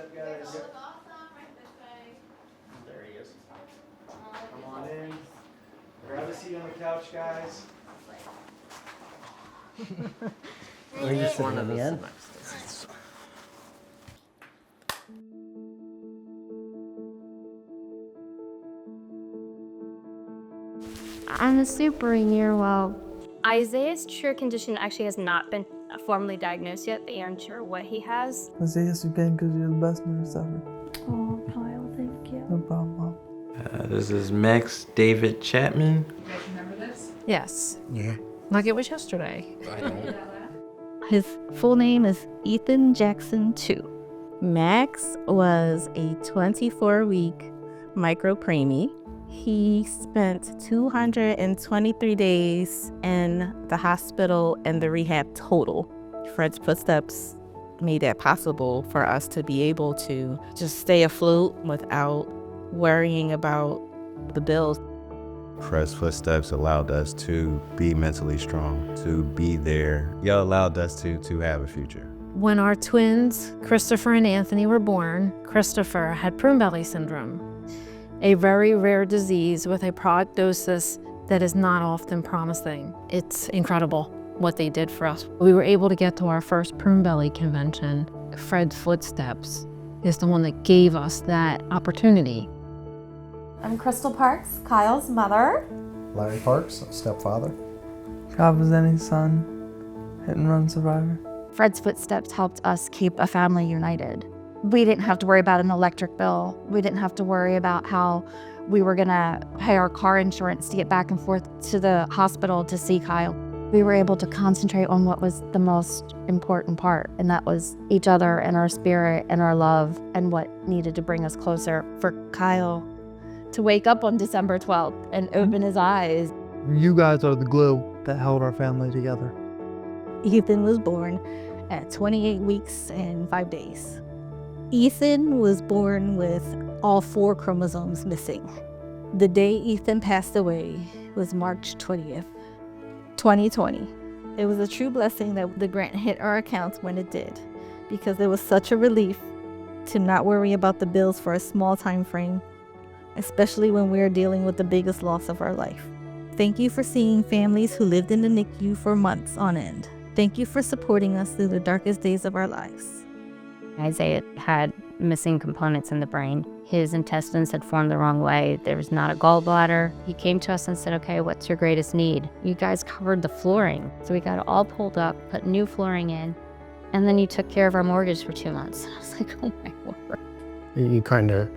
up, guys. Yep. There he is. Come on in. Grab a seat on the couch, guys. Are you sitting at the end? I'm a super year well. Isaiah's true condition actually has not been formally diagnosed yet. They aren't sure what he has. Isaiah, you can because you're the best nurse ever. Oh, Kyle, thank you. No problem, Mom. This is Max David Chapman. You guys remember this? Yes. Yeah. Like it was yesterday. I don't. His full name is Ethan Jackson II. Max was a 24-week micropreemie. He spent 223 days in the hospital and the rehab total. Fred's Footsteps made that possible for us to be able to just stay afloat without worrying about the bills. Fred's Footsteps allowed us to be mentally strong, to be there. Y'all allowed us to have a future. When our twins, Christopher and Anthony, were born, Christopher had prune belly syndrome, a very rare disease with a prognosis that is not often promising. It's incredible what they did for us. We were able to get to our first prune belly convention. Fred's Footsteps is the one that gave us that opportunity. I'm Crystal Parks, Kyle's mother. Larry Parks, stepfather. Kavazeni's son, hit and run survivor. Fred's Footsteps helped us keep a family united. We didn't have to worry about an electric bill. We didn't have to worry about how we were gonna pay our car insurance to get back and forth to the hospital to see Kyle. We were able to concentrate on what was the most important part, and that was each other and our spirit and our love and what needed to bring us closer. For Kyle to wake up on December 12th and open his eyes. You guys are the glue that held our family together. Ethan was born at 28 weeks and 5 days. Ethan was born with all 4 chromosomes missing. The day Ethan passed away was March 20th, 2020. It was a true blessing that the grant hit our accounts when it did, because it was such a relief to not worry about the bills for a small time frame, especially when we are dealing with the biggest loss of our life. Thank you for seeing families who lived in the NICU for months on end. Thank you for supporting us through the darkest days of our lives. Isaiah had missing components in the brain. His intestines had formed the wrong way. There was not a gallbladder. He came to us and said, okay, what's your greatest need? You guys covered the flooring. So we got it all pulled up, put new flooring in, and then you took care of our mortgage for 2 months. And I was like, oh my word. You kind of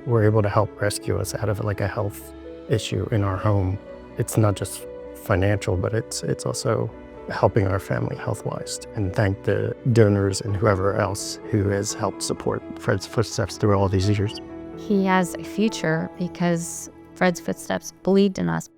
were able to help rescue us out of like a health issue in our home. It's not just financial, but it's also helping our family health-wise. And thank the donors and whoever else who has helped support Fred's Footsteps through all these years. He has a future because Fred's Footsteps believed in us.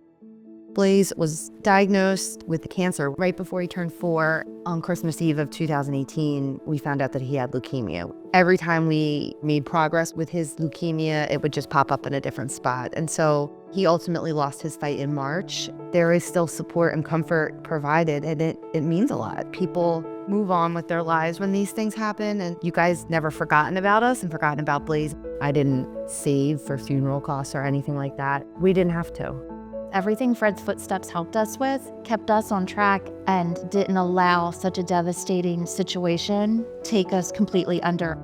Blaze was diagnosed with cancer right before he turned 4. On Christmas Eve of 2018, we found out that he had leukemia. Every time we made progress with his leukemia, it would just pop up in a different spot. And so he ultimately lost his fight in March. There is still support and comfort provided, and it means a lot. People move on with their lives when these things happen, and you guys never forgotten about us and forgotten about Blaze. I didn't save for funeral costs or anything like that. We didn't have to. Everything Fred's Footsteps helped us with kept us on track and didn't allow such a devastating situation take us completely under.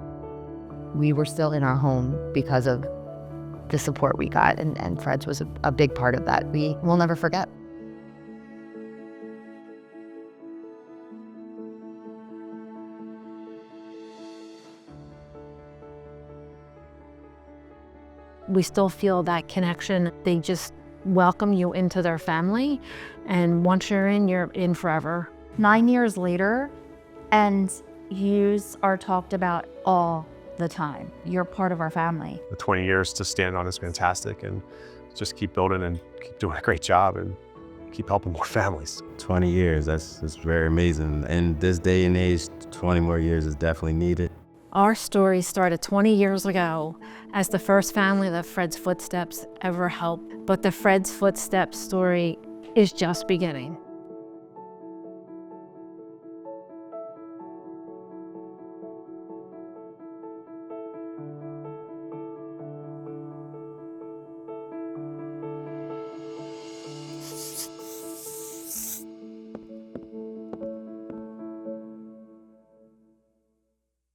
We were still in our home because of the support we got, and Fred's was a big part of that. We will never forget. We still feel that connection. They just welcome you into their family, and once you're in forever. 9 years later, and yous are talked about all the time. You're part of our family. The 20 years to stand on is fantastic, and just keep building and keep doing a great job and keep helping more families. 20 years, that's very amazing. In this day and age, 20 more years is definitely needed. Our story started 20 years ago as the first family that Fred's Footsteps ever helped, but the Fred's Footsteps story is just beginning.